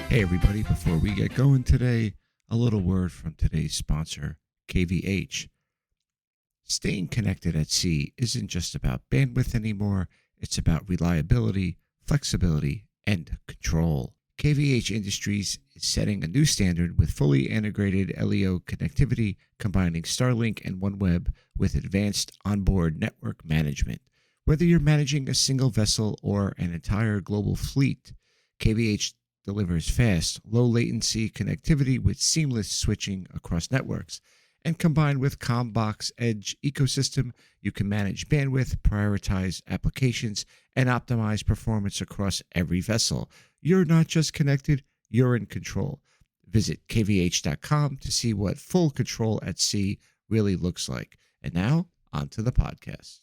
Hey everybody, before we get going today, a little word from today's sponsor, KVH. Staying connected at sea isn't just about bandwidth anymore, it's about reliability, flexibility, and control. KVH Industries is setting a new standard with fully integrated LEO connectivity, combining Starlink and OneWeb with advanced onboard network management. Whether you're managing a single vessel or an entire global fleet, KVH delivers fast, low latency connectivity with seamless switching across networks. And combined with CommBox Edge ecosystem, you can manage bandwidth, prioritize applications, and optimize performance across every vessel. You're not just connected, you're in control. Visit kvh.com to see what full control at sea really looks like. And now, on to the podcast.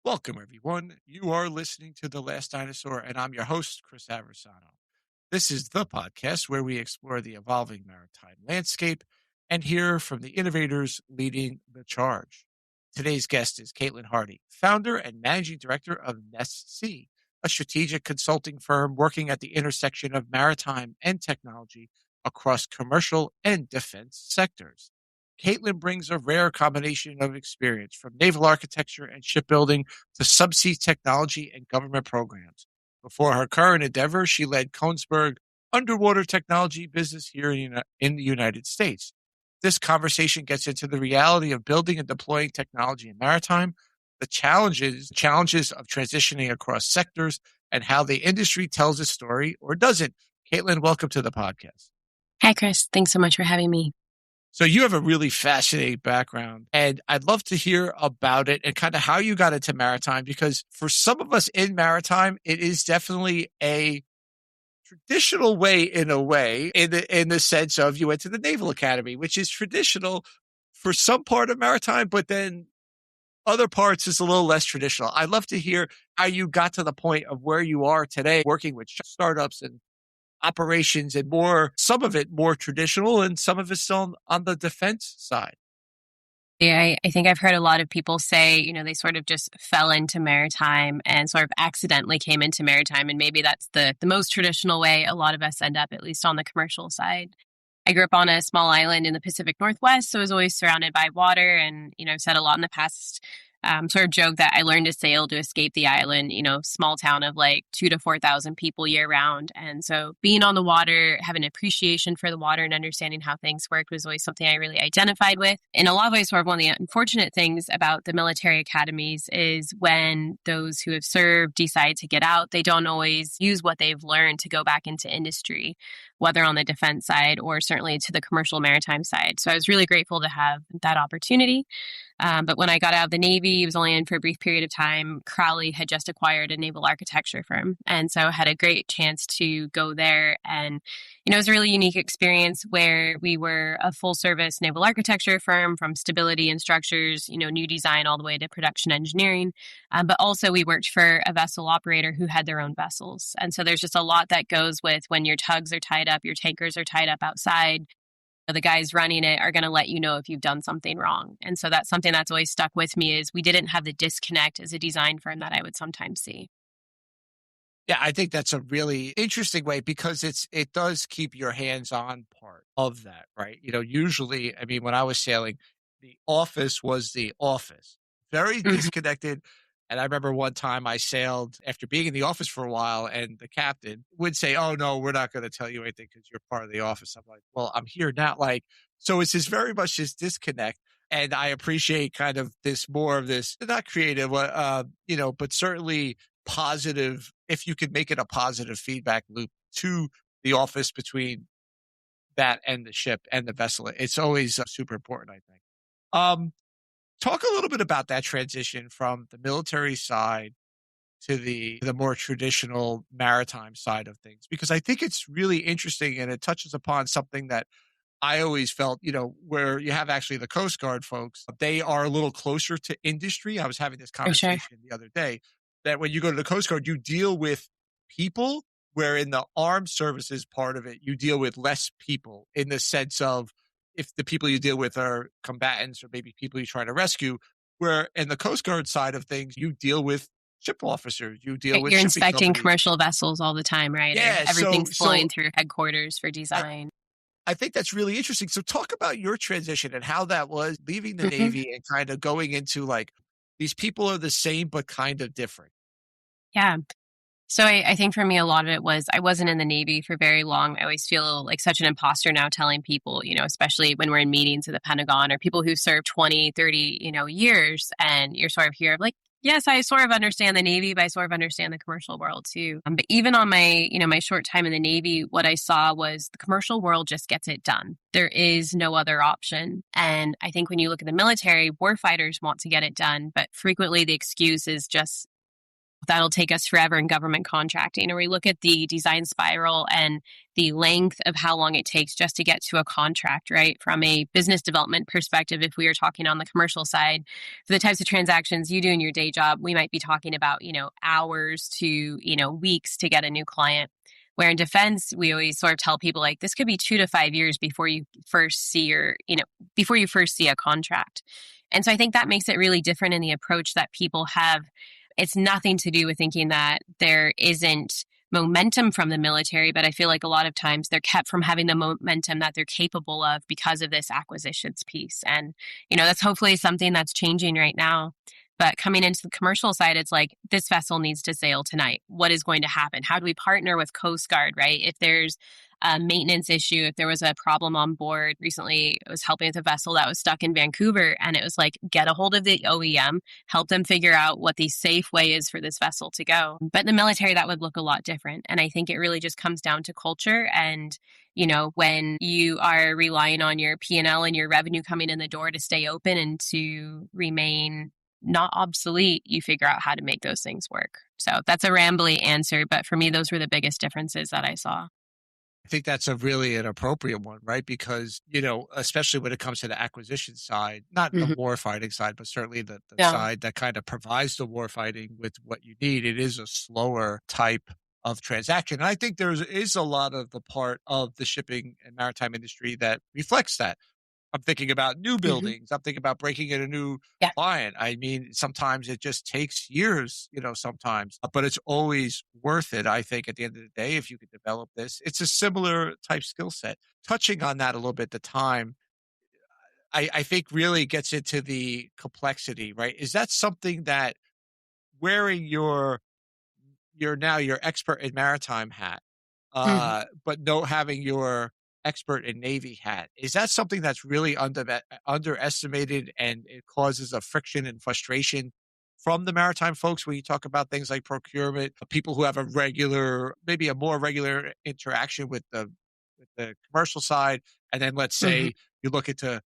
Welcome, everyone. You are listening to The Last Dinosaur, and I'm your host, Chris Aversano. This is the podcast where we explore the evolving maritime landscape and hear from the innovators leading the charge. Today's guest is Caitlin Hardy, founder and managing director of Ness Sea, a strategic consulting firm working at the intersection of maritime and technology across commercial and defense sectors. Caitlin brings a rare combination of experience from naval architecture and shipbuilding to subsea technology and government programs. Before her current endeavor, she led Kongsberg underwater technology business here in the United States. This conversation gets into the reality of building and deploying technology in maritime, the challenges of transitioning across sectors, and how the industry tells its story or doesn't. Caitlin, welcome to the podcast. Hi, Chris. Thanks so much for having me. So you have a really fascinating background, and I'd love to hear about it and kind of how you got into maritime, because for some of us in maritime, it is definitely a traditional way in the sense of you went to the Naval Academy, which is traditional for some part of maritime, but then other parts is a little less traditional. I'd love to hear how you got to the point of where you are today, working with startups and operations and some of it more traditional and some of it still on the defense side. Yeah, I think I've heard a lot of people say, they sort of just fell into maritime and sort of accidentally came into maritime. And maybe that's the most traditional way a lot of us end up, at least on the commercial side. I grew up on a small island in the Pacific Northwest, so I was always surrounded by water. And, I've said a lot in the past, sort of joke that I learned to sail to escape the island, small town of like 2,000 to 4,000 people year round. And so being on the water, having an appreciation for the water and understanding how things worked was always something I really identified with. In a lot of ways, sort of one of the unfortunate things about the military academies is when those who have served decide to get out, they don't always use what they've learned to go back into industry, whether on the defense side or certainly to the commercial maritime side. So I was really grateful to have that opportunity. But when I got out of the Navy, I was only in for a brief period of time. Crowley had just acquired a naval architecture firm. And so I had a great chance to go there. And, it was a really unique experience where we were a full service naval architecture firm, from stability and structures, new design all the way to production engineering. But also we worked for a vessel operator who had their own vessels. And so there's just a lot that goes with when your tugs are tied up, your tankers are tied up outside. The guys running it are going to let you know if you've done something wrong. And so that's something that's always stuck with me, is we didn't have the disconnect as a design firm that I would sometimes see. Yeah, I think that's a really interesting way, because it does keep your hands-on part of that, right? Usually, when I was sailing, the office was the office, very disconnected. And I remember one time I sailed after being in the office for a while, and the captain would say, "Oh no, we're not going to tell you anything because you're part of the office." I'm like, "Well, I'm here now." So it's just very much this disconnect. And I appreciate kind of more of this, not creative, but certainly positive, if you could make it a positive feedback loop to the office between that and the ship and the vessel. It's always super important, I think. Talk a little bit about that transition from the military side to the more traditional maritime side of things, because I think it's really interesting, and it touches upon something that I always felt, where you have actually the Coast Guard folks, they are a little closer to industry. I was having this conversation the other day that when you go to the Coast Guard, you deal with people, where in the armed services part of it, you deal with less people, in the sense of, if the people you deal with are combatants or maybe people you try to rescue, where in the Coast Guard side of things, you deal with ship officers. You deal with You're shipping inspecting companies. commercial vessels all the time, right? Or Yeah. everything's So flying through headquarters for I, design. I think that's really interesting. So talk about your transition and how that was leaving the Mhm. Navy and kind of going into like these people are the same but kind of different. Yeah. So I think for me, a lot of it was I wasn't in the Navy for very long. I always feel like such an imposter now telling people, especially when we're in meetings at the Pentagon or people who serve 20, 30, years. And you're sort of here like, yes, I sort of understand the Navy, but I sort of understand the commercial world too. But even on my short time in the Navy, what I saw was the commercial world just gets it done. There is no other option. And I think when you look at the military, warfighters want to get it done, but frequently the excuse is just that'll take us forever in government contracting. Or we look at the design spiral and the length of how long it takes just to get to a contract, right? From a business development perspective, if we are talking on the commercial side, for the types of transactions you do in your day job, we might be talking about, hours to, weeks to get a new client. Where in defense, we always sort of tell people like this could be 2 to 5 years before you first see before you first see a contract. And so I think that makes it really different in the approach that people have. It's nothing to do with thinking that there isn't momentum from the military, but I feel like a lot of times they're kept from having the momentum that they're capable of because of this acquisitions piece. And, that's hopefully something that's changing right now. But coming into the commercial side, it's like this vessel needs to sail tonight. What is going to happen? How do we partner with Coast Guard, right? If there's a maintenance issue, if there was a problem on board. Recently, I was helping with a vessel that was stuck in Vancouver, and it was like, get a hold of the OEM, help them figure out what the safe way is for this vessel to go. But in the military, that would look a lot different. And I think it really just comes down to culture. And, when you are relying on your P&L and your revenue coming in the door to stay open and to remain not obsolete, you figure out how to make those things work. So that's a rambly answer, but for me, those were the biggest differences that I saw. I think that's a really an appropriate one, right? Because, especially when it comes to the acquisition side, not the Mhm. warfighting side, but certainly the Yeah. side that kind of provides the warfighting with what you need. It is a slower type of transaction. And I think there is a lot of the part of the shipping and maritime industry that reflects that. I'm thinking about new Mhm. buildings. I'm thinking about breaking in a new Yeah. client. I mean, sometimes it just takes years, sometimes, but it's always worth it. I think at the end of the day, if you could develop this, it's a similar type skill set. Touching on that a little bit, the time, I think really gets into the complexity, right? Is that something that wearing your expert in maritime hat, Mhm. but no having your expert in Navy hat. Is that something that's really underestimated and it causes a friction and frustration from the maritime folks when you talk about things like procurement, people who have maybe a more regular interaction with the commercial side, and then let's Mhm. say you look into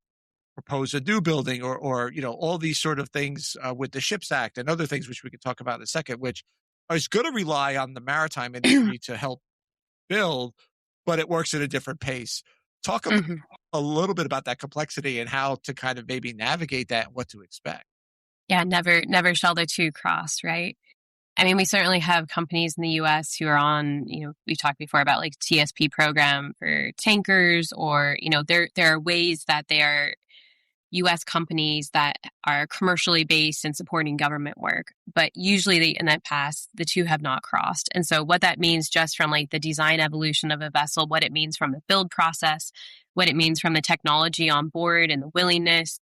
propose a new building or all these sort of things with the Ships Act and other things which we could talk about in a second, which is going to rely on the maritime industry to help build, but it works at a different pace. Talk about Mhm. a little bit about that complexity and how to kind of maybe navigate that and what to expect. Yeah, never shall the two cross, right? I mean, we certainly have companies in the US who are on, we've talked before about like TSP program for tankers, or, there are ways that they are US companies that are commercially based and supporting government work. But usually in that past, the two have not crossed. And so what that means just from like the design evolution of a vessel, what it means from the build process, what it means from the technology on board and the willingness.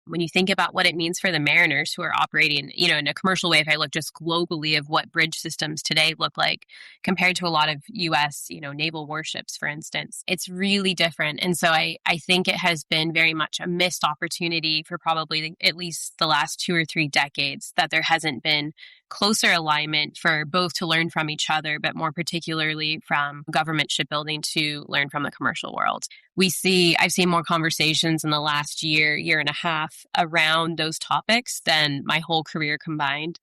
When you think about what it means for the mariners who are operating, in a commercial way, if I look just globally of what bridge systems today look like compared to a lot of US, naval warships, for instance, it's really different. And so I think it has been very much a missed opportunity for probably at least the last 2 or 3 decades that there hasn't been closer alignment for both to learn from each other, but more particularly from government shipbuilding to learn from the commercial world. I've seen more conversations in the last year and a half around those topics than my whole career combined.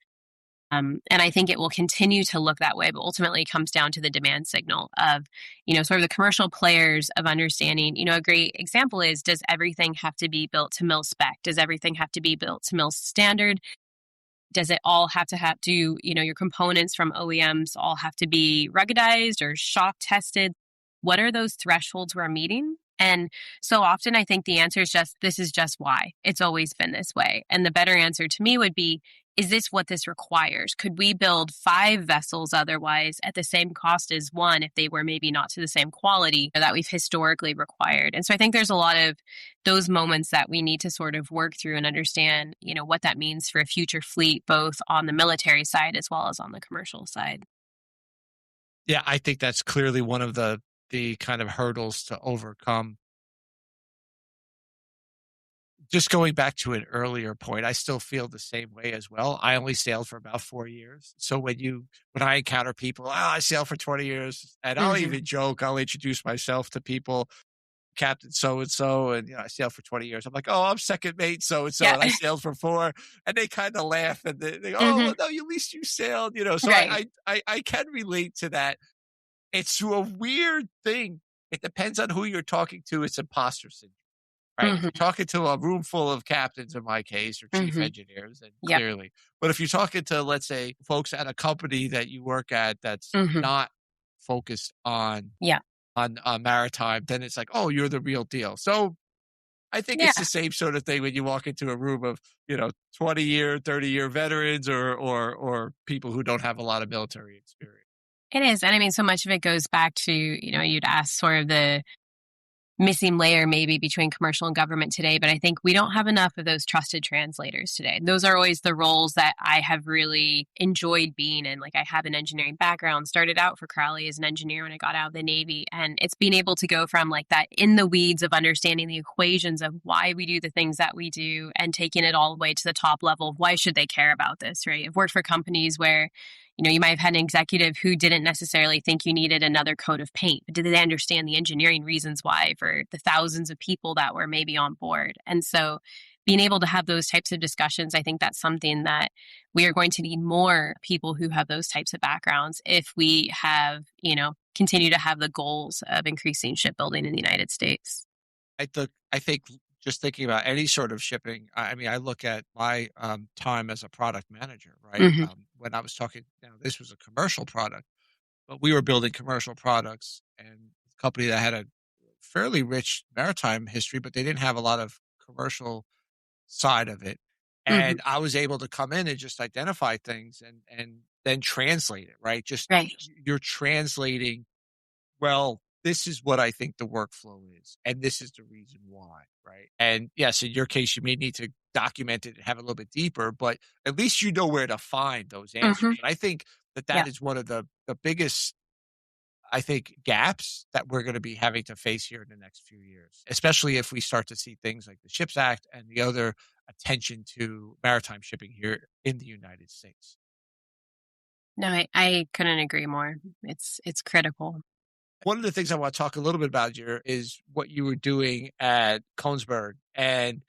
And I think it will continue to look that way, but ultimately it comes down to the demand signal of, sort of the commercial players of understanding, a great example is, does everything have to be built to mill spec? Does everything have to be built to mill standard? Does it all have to your components from OEMs all have to be ruggedized or shock tested? What are those thresholds we're meeting? And so often I think the answer is this is just why. It's always been this way. And the better answer to me would be, is this what this requires? Could we build 5 vessels otherwise at the same cost as one if they were maybe not to the same quality that we've historically required? And so I think there's a lot of those moments that we need to sort of work through and understand, what that means for a future fleet, both on the military side as well as on the commercial side. Yeah, I think that's clearly one of the kind of hurdles to overcome. Just going back to an earlier point, I still feel the same way as well. I only sailed for about 4 years. So when I encounter people, I sailed for 20 years, and I'll Mm-hmm. even joke, I'll introduce myself to people, Captain so and so, and I sailed for 20 years. I'm like, oh, I'm second mate so and so, Yeah. and I sailed for 4, and they kind of laugh and they go, oh, Mm-hmm. well, no, at least you sailed, So Right. I can relate to that. It's a weird thing. It depends on who you're talking to. It's imposter syndrome. Right. If Mm-hmm. you're talking to a room full of captains, in my case, or chief Mm-hmm. engineers, then Yep. clearly. But if you're talking to, let's say, folks at a company that you work at that's Mm-hmm. not focused on Yeah. maritime, then it's like, oh, you're the real deal. So I think it's Yeah. the same sort of thing when you walk into a room of 20-year, 30-year veterans or people who don't have a lot of military experience. It is. And I mean, so much of it goes back to, you'd ask sort of the missing layer maybe between commercial and government today, but I think we don't have enough of those trusted translators today. Those are always the roles that I have really enjoyed being in. Like, I have an engineering background, started out for Crowley as an engineer when I got out of the Navy, and it's being able to go from like that in the weeds of understanding the equations of why we do the things that we do and taking it all the way to the top level of why should they care about this, right? I've worked for companies where you might have had an executive who didn't necessarily think you needed another coat of paint, but did they understand the engineering reasons why for the thousands of people that were maybe on board? And so being able to have those types of discussions, I think that's something that we are going to need more people who have those types of backgrounds if we have, continue to have the goals of increasing shipbuilding in the United States. I think just thinking about any sort of shipping, I mean, I look at my time as a product manager, right? Mm-hmm. When I was talking, this was a commercial product, but we were building commercial products, and a company that had a fairly rich maritime history, but they didn't have a lot of commercial side of it. Mm-hmm. And I was able to come in and just identify things and then translate it, right? Just Right. you're translating, well, this is what I think the workflow is, and this is the reason why, right? And yes, in your case, you may need to document it and have it a little bit deeper, but at least you know where to find those answers. Mm-hmm. And I think that Yeah. is one of the biggest, I think, gaps that we're going to be having to face here in the next few years, especially if we start to see things like the Ships Act and the other attention to maritime shipping here in the United States. No, I couldn't agree more. It's critical. One of the things I want to talk a little bit about here is what you were doing at Kongsberg. And,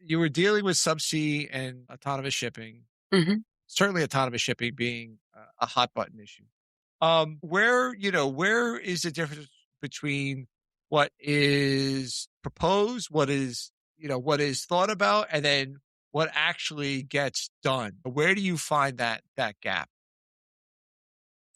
you were dealing with subsea and autonomous shipping, Mm-hmm. certainly autonomous shipping being a hot button issue. Where is the difference between what is proposed, what is thought about, and then what actually gets done? Where do you find that gap?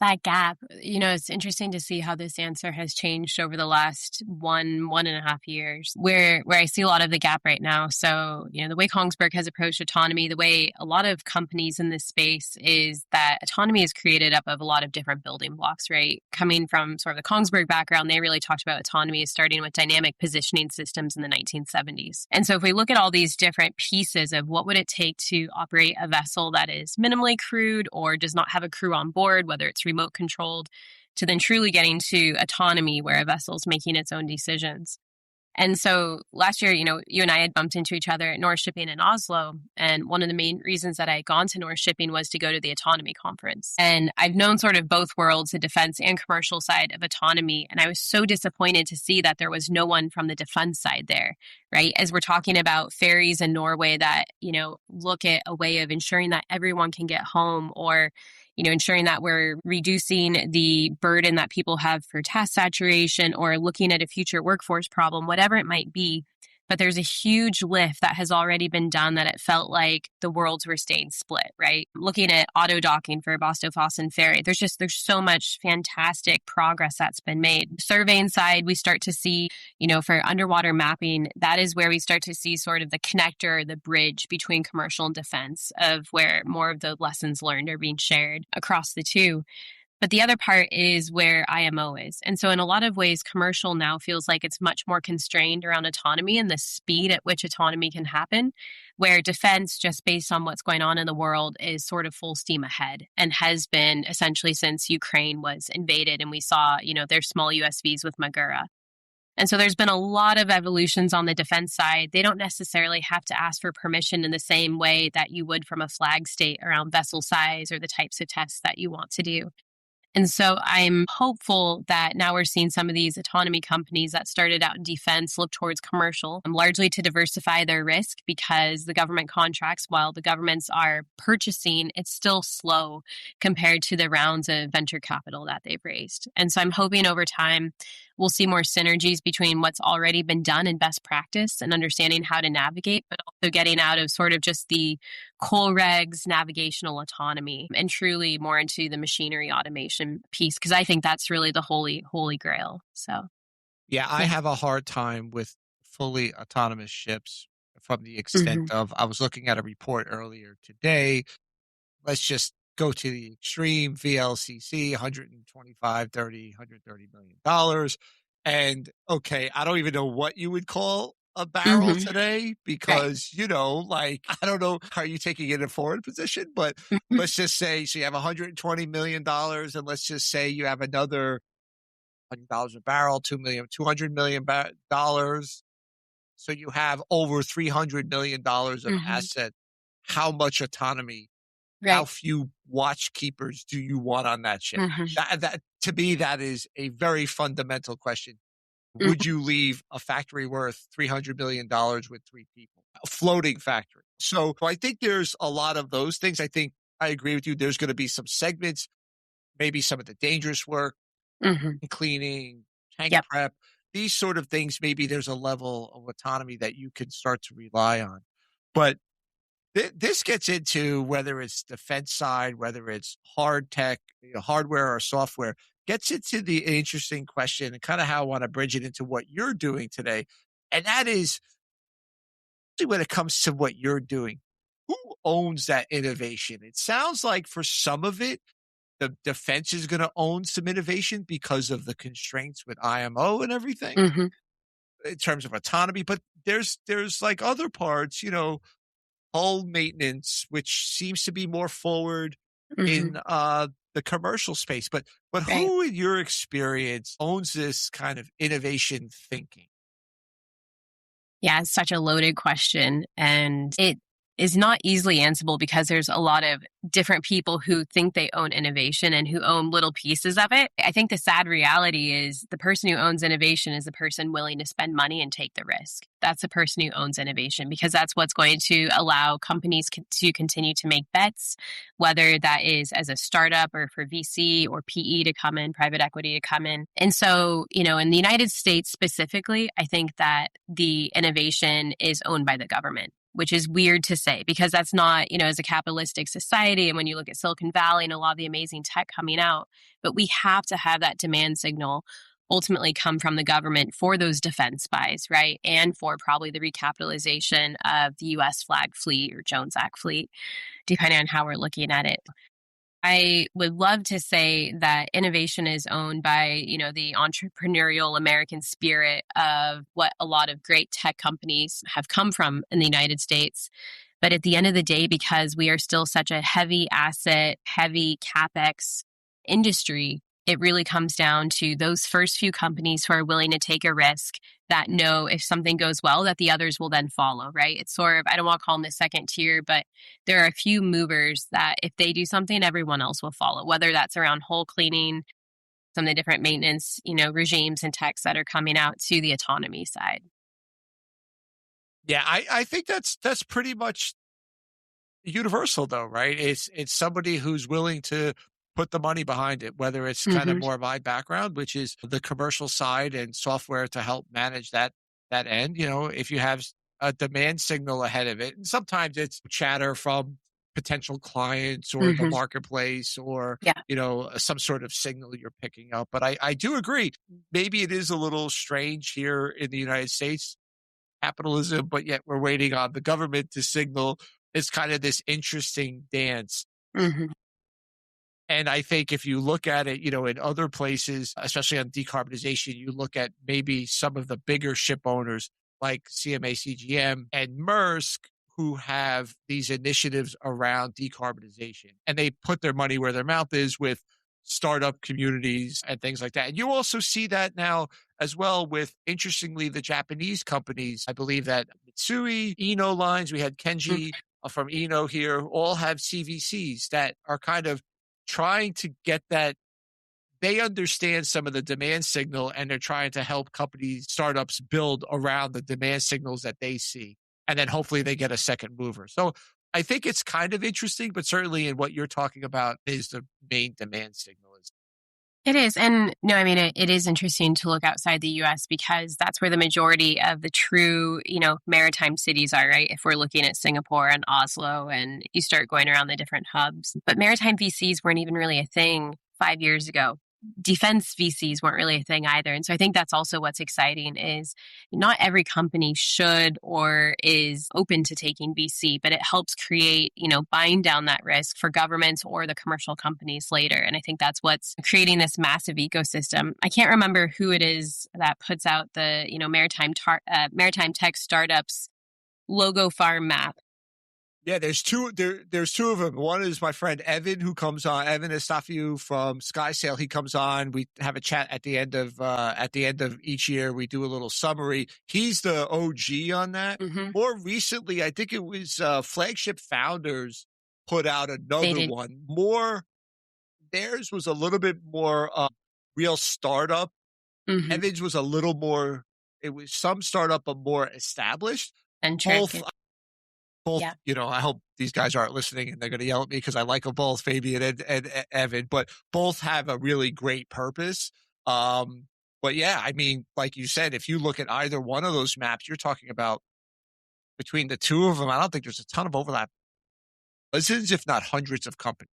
That gap, it's interesting to see how this answer has changed over the last 1.5 years, where I see a lot of the gap right now. So, the way Kongsberg has approached autonomy, the way a lot of companies in this space is that autonomy is created up of a lot of different building blocks, right? Coming from sort of the Kongsberg background, they really talked about autonomy as starting with dynamic positioning systems in the 1970s. And so if we look at all these different pieces of what would it take to operate a vessel that is minimally crewed or does not have a crew on board, whether it's remote controlled, to then truly getting to autonomy where a vessel's making its own decisions. And so last year, you and I had bumped into each other at North Shipping in Oslo. And one of the main reasons that I had gone to North Shipping was to go to the autonomy conference. And I've known sort of both worlds, the defense and commercial side of autonomy. And I was so disappointed to see that there was no one from the defense side there, right? As we're talking about ferries in Norway that, look at a way of ensuring that everyone can get home, or ensuring that we're reducing the burden that people have for task saturation, or looking at a future workforce problem, whatever it might be, But there's a huge lift that has already been done that it felt like the worlds were staying split, right? Looking at auto docking for Bostophossen Ferry, there's so much fantastic progress that's been made. Surveying side, we start to see, for underwater mapping, that is where we start to see sort of the connector, the bridge between commercial and defense, of where more of the lessons learned are being shared across the two. But the other part is where IMO is. And so in a lot of ways, commercial now feels like it's much more constrained around autonomy and the speed at which autonomy can happen, where defense, just based on what's going on in the world, is sort of full steam ahead and has been essentially since Ukraine was invaded and we saw, their small USVs with Magura. And so there's been a lot of evolutions on the defense side. They don't necessarily have to ask for permission in the same way that you would from a flag state around vessel size or the types of tests that you want to do. And so I'm hopeful that now we're seeing some of these autonomy companies that started out in defense look towards commercial, largely to diversify their risk, because the government contracts, while the governments are purchasing, it's still slow compared to the rounds of venture capital that they've raised. And so I'm hoping over time we'll see more synergies between what's already been done in best practice and understanding how to navigate, but also getting out of sort of just the coal regs, navigational autonomy, and truly more into the machinery automation piece, because I think that's really the holy grail. So, yeah, I have a hard time with fully autonomous ships from the extent Mm-hmm. of, I was looking at a report earlier today. Let's just go to the extreme. VLCC, 125, 30, $130 million. And okay, I don't even know what you would call a barrel Mm-hmm. today Right. because, I don't know, are you taking it in a forward position? But Mm-hmm. let's just say, so you have $120 million, and let's just say you have another $100 a barrel, $200 million dollars. So you have over $300 million of Mm-hmm. asset. How much autonomy, how Right. few watch keepers do you want on that ship? Mm-hmm. That to me, that is a very fundamental question. Would Mm-hmm. you leave a factory worth $300 million with three people? A floating factory. So I think there's a lot of those things. I think I agree with you. There's going to be some segments, maybe some of the dangerous work, Mm-hmm. cleaning, tank Yep. prep, these sort of things. Maybe there's a level of autonomy that you can start to rely on. But this gets into whether it's defense side, whether it's hard tech, hardware or software, gets into the interesting question and kind of how I want to bridge it into what you're doing today. And that is when it comes to what you're doing, who owns that innovation? It sounds like for some of it, the defense is going to own some innovation because of the constraints with IMO and everything Mm-hmm. in terms of autonomy. But there's like other parts, hull maintenance, which seems to be more forward Mm-hmm. in the commercial space. But Right. who, in your experience, owns this kind of innovation thinking? Yeah, it's such a loaded question. And it is not easily answerable because there's a lot of different people who think they own innovation and who own little pieces of it. I think the sad reality is the person who owns innovation is the person willing to spend money and take the risk. That's the person who owns innovation, because that's what's going to allow companies to continue to make bets, whether that is as a startup or for VC or PE to come in, private equity to come in. And so, in the United States specifically, I think that the innovation is owned by the government, which is weird to say because that's not, as a capitalistic society. And when you look at Silicon Valley and a lot of the amazing tech coming out, but we have to have that demand signal ultimately come from the government for those defense buys, right? And for probably the recapitalization of the US flag fleet or Jones Act fleet, depending on how we're looking at it. I would love to say that innovation is owned by, the entrepreneurial American spirit of what a lot of great tech companies have come from in the United States. But at the end of the day, because we are still such a heavy asset, heavy CapEx industry, it really comes down to those first few companies who are willing to take a risk, that know if something goes well, that the others will then follow, right? It's sort of, I don't want to call them the second tier, but there are a few movers that if they do something, everyone else will follow, whether that's around hull cleaning, some of the different maintenance, regimes and techs that are coming out to the autonomy side. Yeah, I think that's pretty much universal though, right? It's somebody who's willing to put the money behind it, whether it's kind of Mm-hmm. more my background, which is the commercial side and software to help manage that that end. If you have a demand signal ahead of it, and sometimes it's chatter from potential clients or the Hmm. marketplace or, Yeah. some sort of signal you're picking up. But I do agree. Maybe it is a little strange here in the United States, capitalism, but yet we're waiting on the government to signal. It's kind of this interesting dance. Hmm. And I think if you look at it, in other places, especially on decarbonization, you look at maybe some of the bigger ship owners like CMA CGM and Maersk who have these initiatives around decarbonization. And they put their money where their mouth is with startup communities and things like that. And you also see that now as well with, interestingly, the Japanese companies. I believe that Mitsui, Ino Lines, we had Kenji from Ino here, all have CVCs that are kind of trying to get that. They understand some of the demand signal and they're trying to help companies, startups build around the demand signals that they see. And then hopefully they get a second mover. So I think it's kind of interesting, but certainly in what you're talking about is the main demand signal is. It is. And no, I mean, it is interesting to look outside the US because that's where the majority of the true, maritime cities are, right? If we're looking at Singapore and Oslo and you start going around the different hubs. But maritime VCs weren't even really a thing 5 years ago. Defense VCs weren't really a thing either. And so I think that's also what's exciting is not every company should or is open to taking VC, but it helps create, buying down that risk for governments or the commercial companies later. And I think that's what's creating this massive ecosystem. I can't remember who it is that puts out the, maritime tech startups logo farm map. Yeah, there's two. There's two of them. One is my friend Evan, who comes on. Evan Estafiou from SkySail. He comes on. We have a chat at the end of each year. We do a little summary. He's the OG on that. Mm-hmm. More recently, I think it was Flagship Founders put out another one. Theirs was a little bit more real startup. Mm-hmm. Evans was a little more. It was some startup, but more established. And Both, yeah. I hope these guys aren't listening and they're going to yell at me because I like them both, Fabian and Evan, but both have a really great purpose. But yeah, I mean, like you said, if you look at either one of those maps, you're talking about between the two of them, I don't think there's a ton of overlap. Dozens, if not hundreds of companies.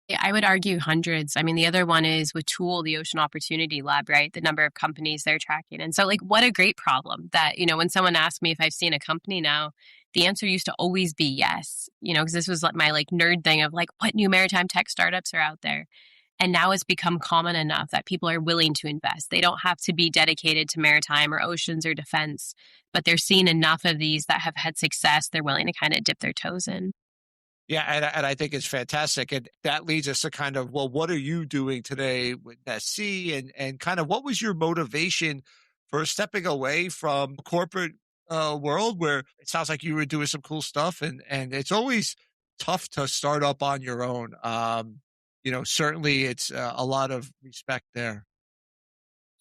Yeah, I would argue hundreds. I mean, the other one is with Tool, the Ocean Opportunity Lab, right? The number of companies they're tracking. And so, what a great problem that, when someone asks me if I've seen a company now, the answer used to always be yes, because this was my nerd thing of what new maritime tech startups are out there. And now it's become common enough that people are willing to invest. They don't have to be dedicated to maritime or oceans or defense, but they're seeing enough of these that have had success. They're willing to kind of dip their toes in. Yeah, and I think it's fantastic. And that leads us to kind of, well, what are you doing today with Ness Sea? And kind of what was your motivation for stepping away from corporate world where it sounds like you were doing some cool stuff and it's always tough to start up on your own. Certainly it's a lot of respect there.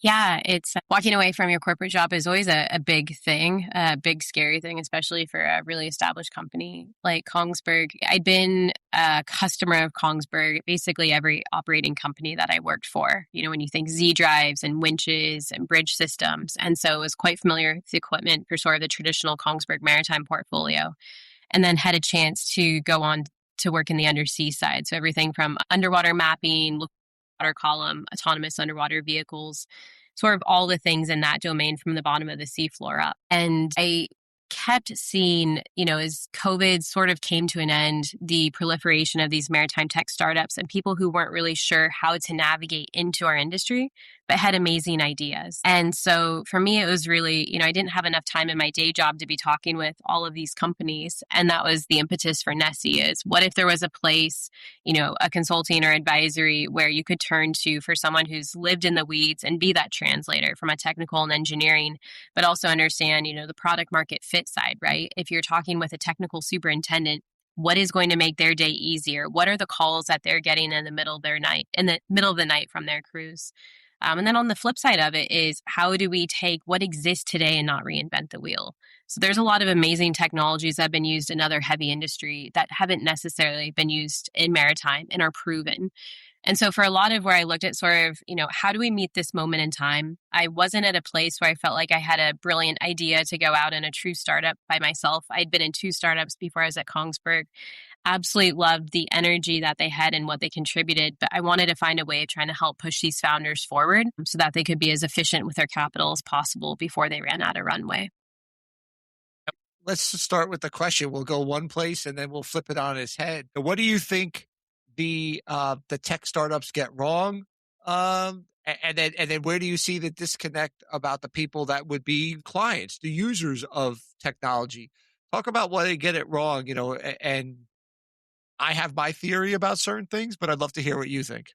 Yeah, it's walking away from your corporate job is always a big thing, a big scary thing, especially for a really established company like Kongsberg. I'd been a customer of Kongsberg, basically every operating company that I worked for, when you think Z drives and winches and bridge systems. And so I was quite familiar with the equipment for sort of the traditional Kongsberg maritime portfolio, and then had a chance to go on to work in the undersea side. So everything from underwater mapping, water column, autonomous underwater vehicles, sort of all the things in that domain from the bottom of the seafloor up. And I kept seeing, as COVID sort of came to an end, the proliferation of these maritime tech startups and people who weren't really sure how to navigate into our industry, but had amazing ideas. And so for me, it was really, I didn't have enough time in my day job to be talking with all of these companies. And that was the impetus for Ness Sea is what if there was a place, a consulting or advisory where you could turn to for someone who's lived in the weeds and be that translator from a technical and engineering, but also understand, the product market fit side, right? If you're talking with a technical superintendent, what is going to make their day easier? What are the calls that they're getting in the middle of the night from their crews? And then on the flip side of it is, how do we take what exists today and not reinvent the wheel? So there's a lot of amazing technologies that have been used in other heavy industry that haven't necessarily been used in maritime and are proven. And so for a lot of where I looked at sort of, how do we meet this moment in time? I wasn't at a place where I felt like I had a brilliant idea to go out in a true startup by myself. I'd been in 2 startups before I was at Kongsberg. Absolutely loved the energy that they had and what they contributed, but I wanted to find a way of trying to help push these founders forward so that they could be as efficient with their capital as possible before they ran out of runway. Let's just start with the question. We'll go one place and then we'll flip it on its head. What do you think the tech startups get wrong? And then where do you see the disconnect about the people that would be clients, the users of technology? Talk about why they get it wrong, and I have my theory about certain things, but I'd love to hear what you think.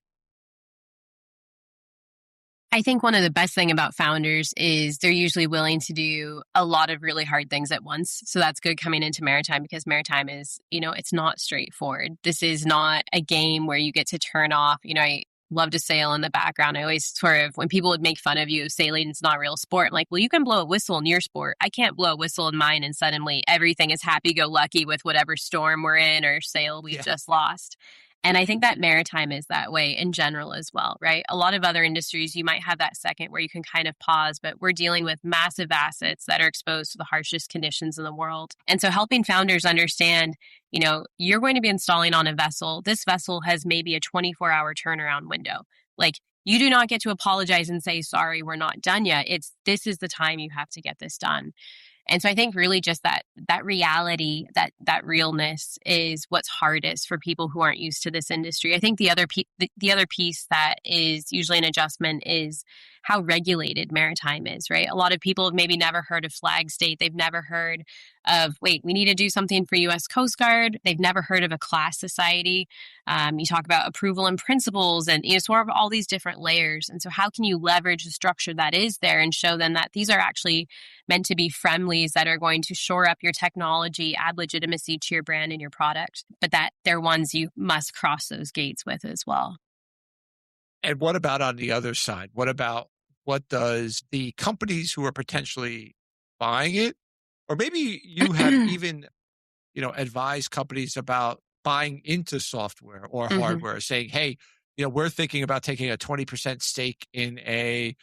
I think one of the best thing about founders is they're usually willing to do a lot of really hard things at once. So that's good coming into maritime, because maritime is, it's not straightforward. This is not a game where you get to turn off. I love to sail in the background. I always sort of, when people would make fun of you, sailing is not real sport. I'm like, well, you can blow a whistle in your sport. I can't blow a whistle in mine and suddenly everything is happy-go-lucky with whatever storm we're in or sail we've just lost. And I think that maritime is that way in general as well, right? A lot of other industries, you might have that second where you can kind of pause, but we're dealing with massive assets that are exposed to the harshest conditions in the world. And so helping founders understand, you're going to be installing on a vessel. This vessel has maybe a 24-hour turnaround window. Like, you do not get to apologize and say, sorry, we're not done yet. This is the time you have to get this done. And so I think really just that reality, that realness is what's hardest for people who aren't used to this industry. I think the other piece that is usually an adjustment is how regulated maritime is, right? A lot of people have maybe never heard of flag state. They've never heard of, we need to do something for U.S. Coast Guard. They've never heard of a class society. You talk about approval and principles and sort of all these different layers. And so how can you leverage the structure that is there and show them that these are actually meant to be friendlies that are going to shore up your technology, add legitimacy to your brand and your product, but that they're ones you must cross those gates with as well. And what about on the other side? What does the companies who are potentially buying it, or maybe you have even, advised companies about buying into software or hardware, saying, hey, we're thinking about taking a 20% stake in a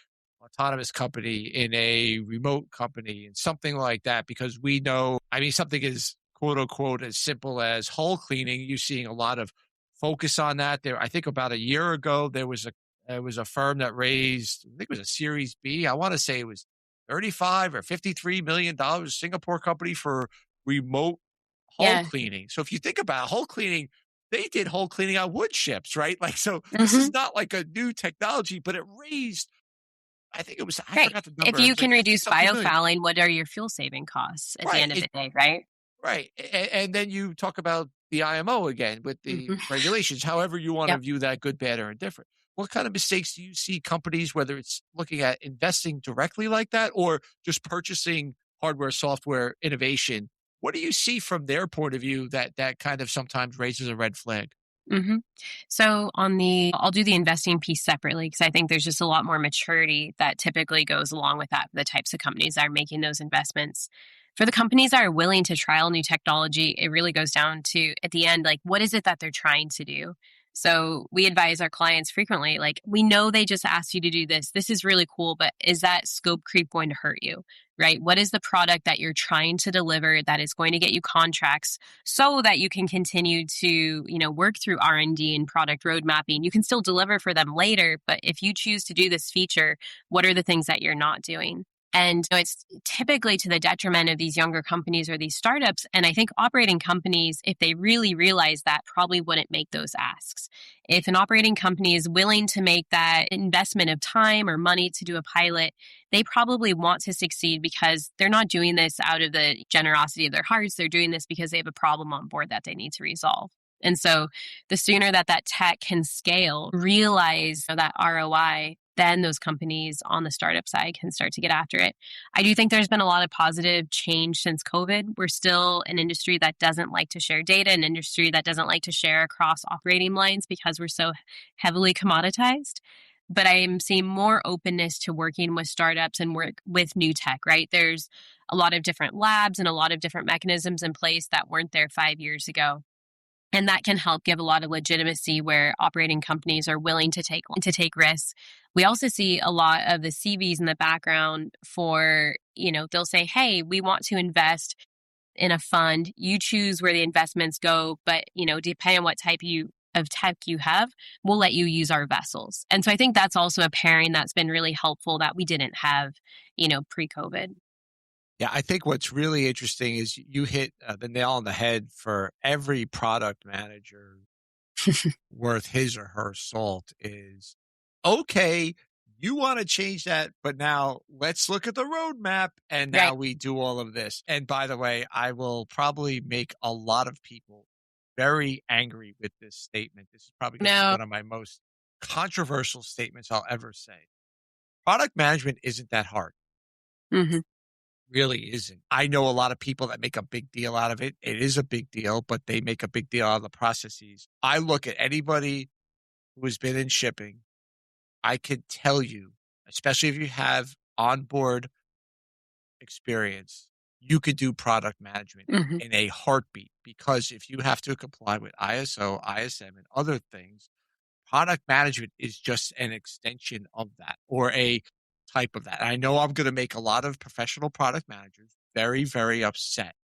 autonomous company, in a remote company, and something like that, because we know, something is quote unquote as simple as hull cleaning. You're seeing a lot of focus on that. There, I think about a year ago, there was a firm that raised, I think it was a Series B. I want to say it was $35 or $53 million, Singapore company for remote hull cleaning. So if you think about hull cleaning, they did hull cleaning on wood ships, right? Like, so this is not like a new technology, but it raised, I think it was, I forgot the number. If you can reduce biofouling, what are your fuel saving costs at the end of the day, right? Right. And then you talk about the IMO again with the regulations, however you want to view that, good, bad, or indifferent. What kind of mistakes do you see companies, whether it's looking at investing directly like that or just purchasing hardware, software, innovation? What do you see from their point of view that kind of sometimes raises a red flag? So I'll do the investing piece separately, because I think there's just a lot more maturity that typically goes along with that for the types of companies that are making those investments. For the companies that are willing to trial new technology, it really goes down to, at the end, like, what is it that they're trying to do? So we advise our clients frequently, like, we know they just asked you to do this. This is really cool, but is that scope creep going to hurt you, right? What is the product that you're trying to deliver that is going to get you contracts so that you can continue to, work through R&D and product road mapping? You can still deliver for them later, but if you choose to do this feature, what are the things that you're not doing? And it's typically to the detriment of these younger companies or these startups. And I think operating companies, if they really realize that, probably wouldn't make those asks. If an operating company is willing to make that investment of time or money to do a pilot, they probably want to succeed because they're not doing this out of the generosity of their hearts. They're doing this because they have a problem on board that they need to resolve. And so the sooner that tech can scale, realize that ROI, then those companies on the startup side can start to get after it. I do think there's been a lot of positive change since COVID. We're still an industry that doesn't like to share data, an industry that doesn't like to share across operating lines because we're so heavily commoditized. but I am seeing more openness to working with startups and work with new tech, right? There's a lot of different labs and a lot of different mechanisms in place that weren't there 5 years ago. And that can help give a lot of legitimacy where operating companies are willing to take risks. We also see a lot of the CVs in the background for, they'll say, hey, we want to invest in a fund. You choose where the investments go, but, depending on what type of tech you have, we'll let you use our vessels. And so I think that's also a pairing that's been really helpful that we didn't have, pre-COVID. Yeah, I think what's really interesting is you hit the nail on the head for every product manager worth his or her salt is, okay, you want to change that, but now let's look at the roadmap. And now Right. we do all of this. And by the way, I will probably make a lot of people very angry with this statement. This is probably going to be No. one of my most controversial statements I'll ever say. Product management isn't that hard. Mm-hmm. Really isn't. I know a lot of people that make a big deal out of it. It is a big deal, but they make a big deal out of the processes. I look at anybody who has been in shipping. I could tell you, especially if you have onboard experience, you could do product management Mm-hmm. in a heartbeat, because if you have to comply with ISO, ISM, and other things, product management is just an extension of that, or a type of that. I know I'm going to make a lot of professional product managers very, very upset,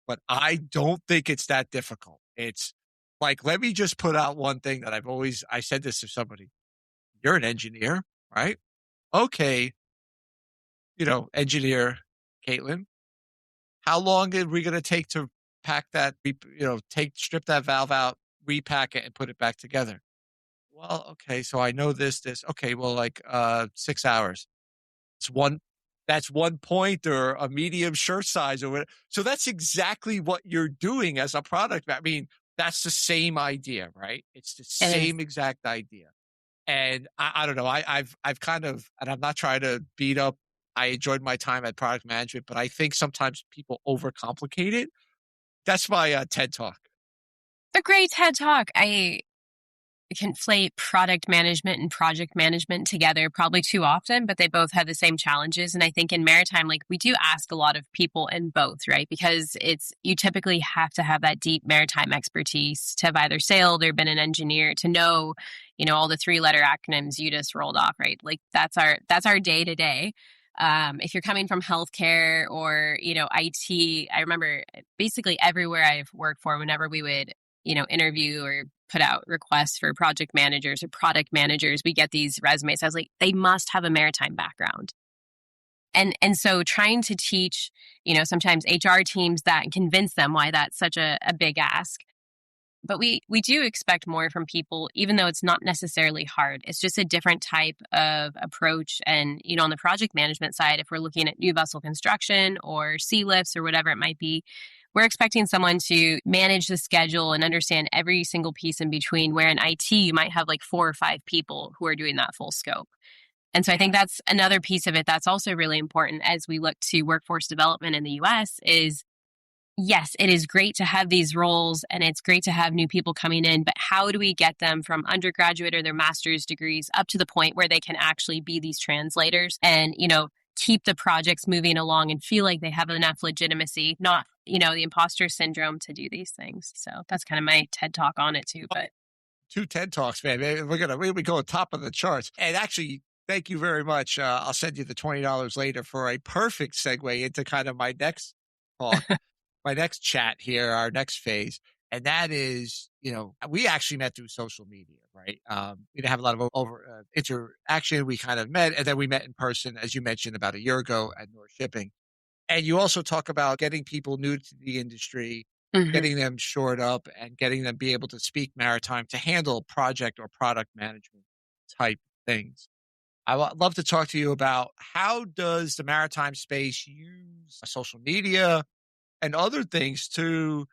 but I don't think it's that difficult. It's like, let me just put out one thing that I said this to somebody. You're an engineer, right? Okay. Engineer Caitlin, how long are we going to take to pack that, strip that valve out, repack it, and put it back together? Well, okay, so I know this. Okay, well, like 6 hours. It's that's 1 point or a medium shirt size or whatever. So that's exactly what you're doing as a product. I mean, that's the same idea, right? It's the It is. same exact idea. And I don't know. I've kind of, and I'm not trying to beat up. I enjoyed my time at product management, but I think sometimes people overcomplicate it. That's my TED talk. A great TED Talk. I conflate product management and project management together probably too often, but they both have the same challenges. And I think in maritime, like, we do ask a lot of people in both, right? Because you typically have to have that deep maritime expertise to have either sailed or been an engineer to know, all the 3-letter acronyms you just rolled off, right? Like, that's our day to day. If you're coming from healthcare or, IT, I remember basically everywhere I've worked for, whenever we would, interview or put out requests for project managers or product managers, we get these resumes. I was like, they must have a maritime background. And so trying to teach, sometimes HR teams that and convince them why that's such a big ask. But we do expect more from people, even though it's not necessarily hard. It's just a different type of approach. And, on the project management side, if we're looking at new vessel construction or sea lifts or whatever it might be, we're expecting someone to manage the schedule and understand every single piece in between, where in IT, you might have like 4 or 5 people who are doing that full scope. And so I think that's another piece of it that's also really important as we look to workforce development in the US is, yes, it is great to have these roles and it's great to have new people coming in, but how do we get them from undergraduate or their master's degrees up to the point where they can actually be these translators and, keep the projects moving along and feel like they have enough legitimacy, not, the imposter syndrome to do these things. So that's kind of my TED talk on it too. But 2 TED Talks, man. We go top of the charts. And actually, thank you very much. I'll send you the $20 later for a perfect segue into kind of my next talk, my next chat here, our next phase. And that is, we actually met through social media, right? We didn't have a lot of interaction. We kind of met, and then we met in person, as you mentioned, about a year ago at North Shipping. And you also talk about getting people new to the industry, getting them shored up, and getting them be able to speak maritime to handle project or product management type things. I would love to talk to you about, how does the maritime space use social media and other things to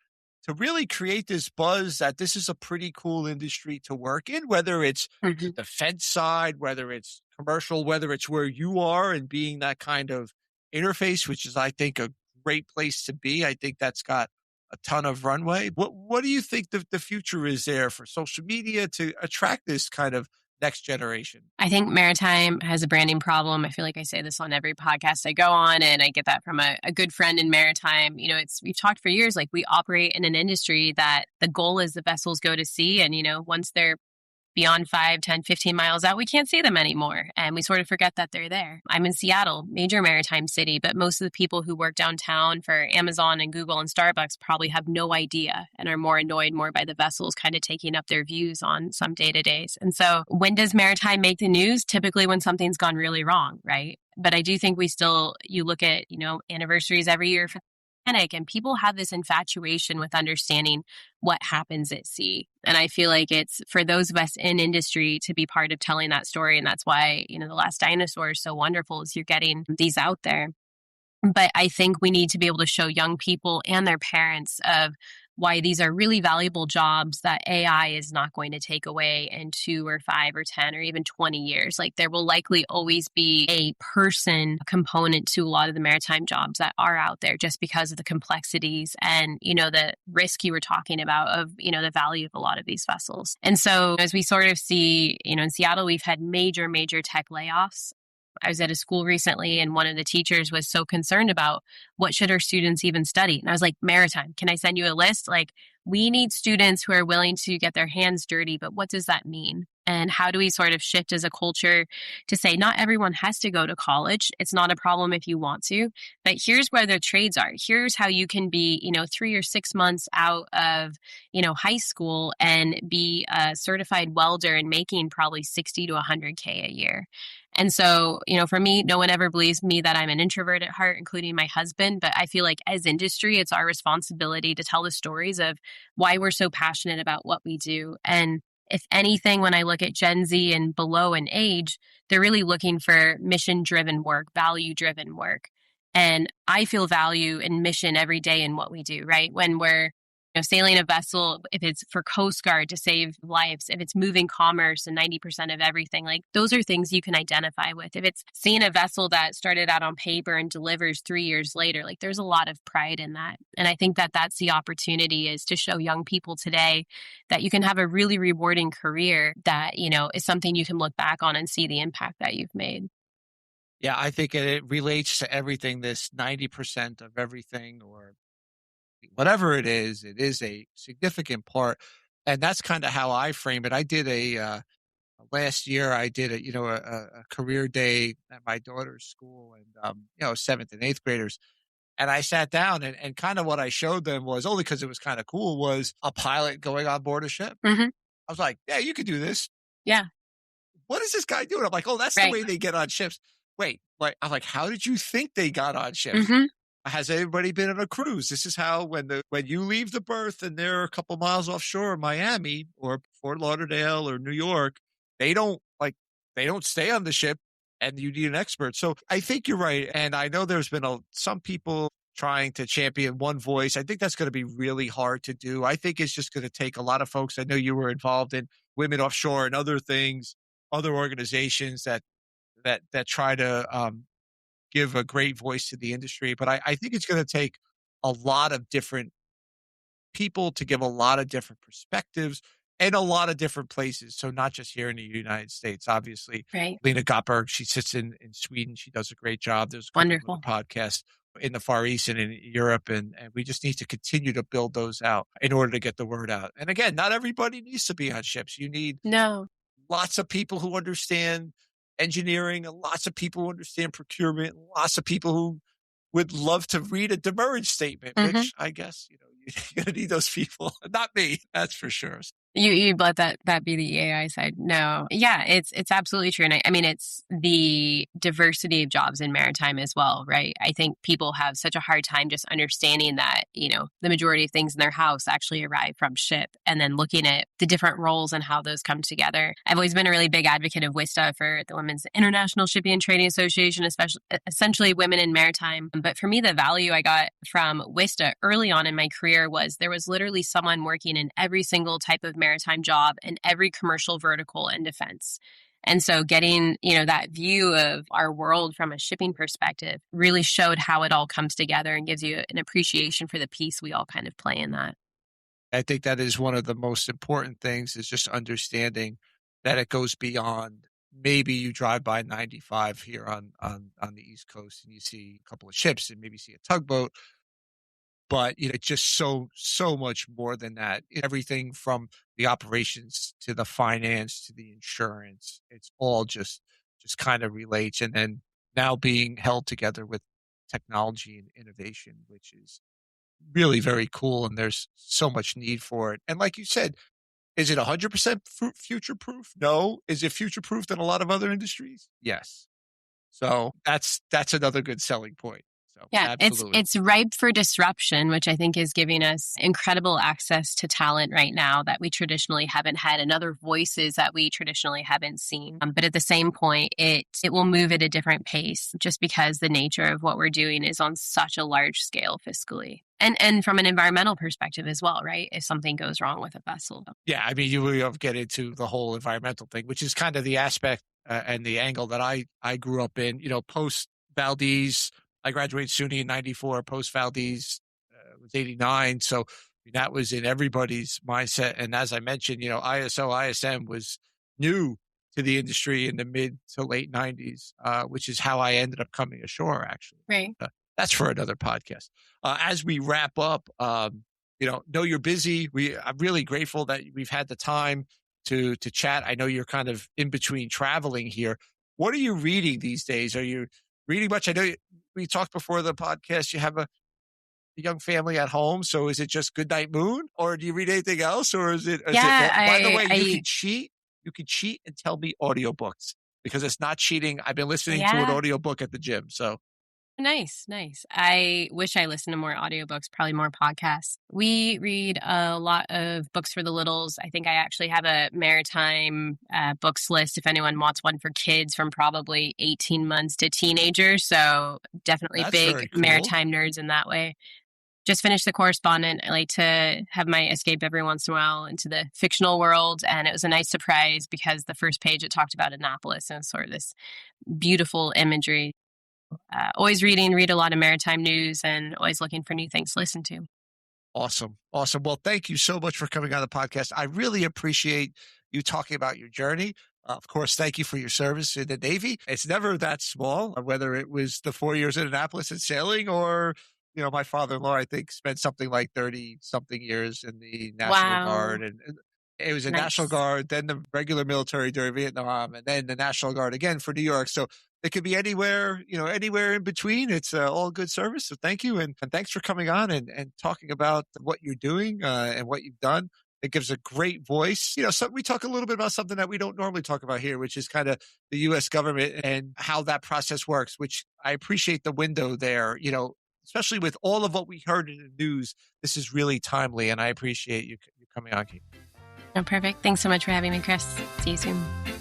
really create this buzz that this is a pretty cool industry to work in, whether it's the defense side, whether it's commercial, whether it's where you are and being that kind of interface, which is, I think, a great place to be. I think that's got a ton of runway. What do you think the future is there for social media to attract this kind of next generation? I think maritime has a branding problem. I feel like I say this on every podcast I go on, and I get that from a good friend in maritime. We've talked for years, like we operate in an industry that the goal is the vessels go to sea. And, once they're beyond 5, 10, 15 miles out, we can't see them anymore. And we sort of forget that they're there. I'm in Seattle, major maritime city, but most of the people who work downtown for Amazon and Google and Starbucks probably have no idea and are more annoyed more by the vessels kind of taking up their views on some day-to-days. And so when does maritime make the news? Typically when something's gone really wrong, right? But I do think you look at, anniversaries every year for and people have this infatuation with understanding what happens at sea. And I feel like it's for those of us in industry to be part of telling that story. And that's why, the Last Dinosaur is so wonderful, is you're getting these out there. But I think we need to be able to show young people and their parents of why these are really valuable jobs that AI is not going to take away in 2 or 5 or 10 or even 20 years. Like there will likely always be a person component to a lot of the maritime jobs that are out there just because of the complexities and, the risk you were talking about of, the value of a lot of these vessels. And so as we sort of see, in Seattle, we've had major, major tech layoffs. I was at a school recently and one of the teachers was so concerned about what should our students even study. And I was like, maritime, can I send you a list? Like, we need students who are willing to get their hands dirty, but what does that mean? And how do we sort of shift as a culture to say not everyone has to go to college? It's not a problem if you want to, but here's where the trades are. Here's how you can be, 3 or 6 months out of, high school and be a certified welder and making probably 60 to 100K a year. And so, for me, no one ever believes me that I'm an introvert at heart, including my husband. But I feel like as industry, it's our responsibility to tell the stories of why we're so passionate about what we do. And if anything, when I look at Gen Z and below in age, they're really looking for mission-driven work, value-driven work. And I feel value and mission every day in what we do, right? When we're sailing a vessel, if it's for Coast Guard to save lives, if it's moving commerce and 90% of everything, like those are things you can identify with. If it's seeing a vessel that started out on paper and delivers 3 years later, like there's a lot of pride in that. And I think that that's the opportunity, is to show young people today that you can have a really rewarding career that, is something you can look back on and see the impact that you've made. Yeah, I think it relates to everything, this 90% of everything, or whatever it is a significant part. And that's kind of how I frame it. I did last year, I did a career day at my daughter's school, and, 7th and 8th graders. And I sat down and kind of what I showed them was, only because it was kind of cool, was a pilot going on board a ship. Mm-hmm. I was like, yeah, you could do this. Yeah. What is this guy doing? I'm like, oh, that's the way they get on ships. Wait, I'm like, how did you think they got on ships? Mm-hmm. Has everybody been on a cruise? This is how, when you leave the berth and they're a couple miles offshore in Miami or Fort Lauderdale or New York, they don't stay on the ship, and you need an expert. So I think you're right. And I know there's been some people trying to champion one voice. I think that's going to be really hard to do. I think it's just going to take a lot of folks. I know you were involved in Women Offshore and other things, other organizations that try to give a great voice to the industry. But I think it's going to take a lot of different people to give a lot of different perspectives and a lot of different places. So not just here in the United States, obviously. Right. Lena Gottberg, she sits in Sweden. She does a great job. There's a wonderful podcast in the Far East and in Europe. And we just need to continue to build those out in order to get the word out. And again, not everybody needs to be on ships. You need lots of people who understand engineering, and lots of people who understand procurement, and lots of people who would love to read a demurrage statement, which I guess, you're going to need those people. Not me, that's for sure. You let that be the AI side. No. Yeah, it's absolutely true. And I mean, it's the diversity of jobs in maritime as well, right? I think people have such a hard time just understanding that, the majority of things in their house actually arrive from ship, and then looking at the different roles and how those come together. I've always been a really big advocate of WISTA, for the Women's International Shipping and Trading Association, essentially women in maritime. But for me, the value I got from WISTA early on in my career was there was literally someone working in every single type of maritime job and every commercial vertical and defense. And so getting, that view of our world from a shipping perspective really showed how it all comes together and gives you an appreciation for the piece we all kind of play in that. I think that is one of the most important things, is just understanding that it goes beyond. Maybe you drive by 95 here on the East Coast and you see a couple of ships and maybe see a tugboat, but it's just so much more than that. Everything from the operations to the finance to the insurance, it's all just kind of relates. And then now being held together with technology and innovation, which is really very cool. And there's so much need for it. And like you said, is it 100% future proof? No. Is it future proof than a lot of other industries? Yes. So that's another good selling point. So Yeah, absolutely. it's ripe for disruption, which I think is giving us incredible access to talent right now that we traditionally haven't had, and other voices that we traditionally haven't seen. But at the same point, it will move at a different pace, just because the nature of what we're doing is on such a large scale fiscally. And from an environmental perspective as well, right? If something goes wrong with a vessel. Yeah, I mean, you will get into the whole environmental thing, which is kind of the aspect and the angle that I grew up in. Post Valdez, I graduated SUNY in '94. Post Valdez was '89, so that was in everybody's mindset. And as I mentioned, ISO ISM was new to the industry in the mid to late '90s, which is how I ended up coming ashore. Actually, Right. That's for another podcast. As we wrap up, know you're busy. I'm really grateful that we've had the time to chat. I know you're kind of in between traveling here. What are you reading these days? Are you reading much? I know we talked before the podcast. You have a young family at home, so is it just Goodnight Moon, or do you read anything else, or is it? Yeah, By the way, you can cheat. You can cheat and tell me audiobooks because it's not cheating. I've been listening to an audiobook at the gym, so. Nice. I wish I listened to more audiobooks, probably more podcasts. We read a lot of books for the littles. I think I actually have a Maritime books list if anyone wants one for kids from probably 18 months to teenagers. So definitely That's big very cool. Maritime nerds in that way. Just finished The Correspondent. I like to have my escape every once in a while into the fictional world. And it was a nice surprise because the first page it talked about Annapolis and sort of this beautiful imagery. Always read a lot of maritime news, and always looking for new things to listen to. Awesome. Well, thank you so much for coming on the podcast. I really appreciate you talking about your journey. Of course, thank you for your service in the Navy. It's never that small, whether it was the 4 years in Annapolis and sailing, or, my father-in-law, I think, spent something like 30 something years in the National Guard. And it was a National Guard, then the regular military during Vietnam, and then the National Guard again for New York. So it could be anywhere, anywhere in between. It's all good service. So thank you. And thanks for coming on and talking about what you're doing and what you've done. It gives a great voice. So we talk a little bit about something that we don't normally talk about here, which is kind of the U.S. government and how that process works, which I appreciate the window there, especially with all of what we heard in the news. This is really timely, and I appreciate you coming on here. Oh, perfect. Thanks so much for having me, Chris. See you soon.